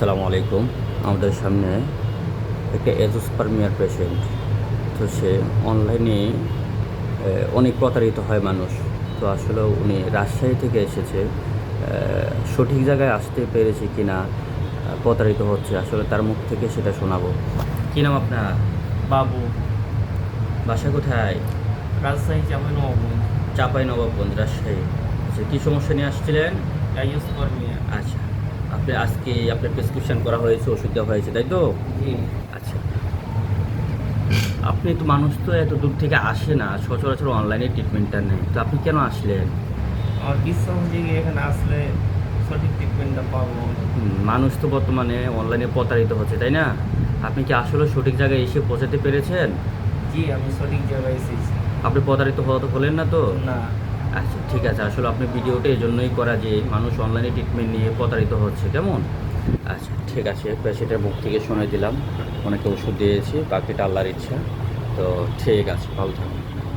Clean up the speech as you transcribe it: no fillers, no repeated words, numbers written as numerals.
আসসালামু আলাইকুম। আমাদের সামনে একটা এজোস্পার্মিয়ার পেশেন্ট। তো সে অনলাইনে অনেক প্রতারিত হয় মানুষ। তো আসলে উনি রাজশাহী থেকে এসেছে। সঠিক জায়গায় আসতে পেরেছে কি না, প্রতারিত হচ্ছে, আসলে তার মুখ থেকে সেটা শোনাবো। কী নাম আপনার? বাবু। বাসা কোথায়? রাজশাহী চাঁপাইনবাবগঞ্জ। চাঁপাইনবাবগঞ্জ, রাজশাহী। আচ্ছা, কী সমস্যা নিয়ে আসছিলেন? ডাইওস্পারমিয়া। আচ্ছা, আপনি আজকে আপনার প্রেসক্রিপশন করা হয়েছে, ওষুধ দেওয়া হয়েছে, তাই তো? জি। আচ্ছা, আপনি তো, মানুষ তো এত দূর থেকে আসে না সচরাচর অনলাইনে ট্রিটমেন্টটা নেয়, তো আপনি কেন আসলেন? আমার বিশ্বাস যে এখানে আসলে সঠিক ট্রিটমেন্টটা পাবো। মানুষ তো বর্তমানে অনলাইনে প্রতারিত হচ্ছে, তাই না? আপনি কি আসলে সঠিক জায়গায় এসে পৌঁছাতে পেরেছেন? জি, আমি সঠিক জায়গায় এসেছি। আপনি প্রতারিত হলেন না তো? না। আচ্ছা, ঠিক আছে। আসলে আপনি ভিডিওটা এই জন্যই করা যে মানুষ অনলাইনে ট্রিটমেন্ট নিয়ে প্রতারিত হচ্ছে, কেমন? আচ্ছা, ঠিক আছে। পেশেন্টের মুখ থেকে শুনে দিলাম, অনেকে ওষুধ দিয়েছি, বাকিটা আল্লাহর ইচ্ছা। তো ঠিক আছে, ভালো থাকুন।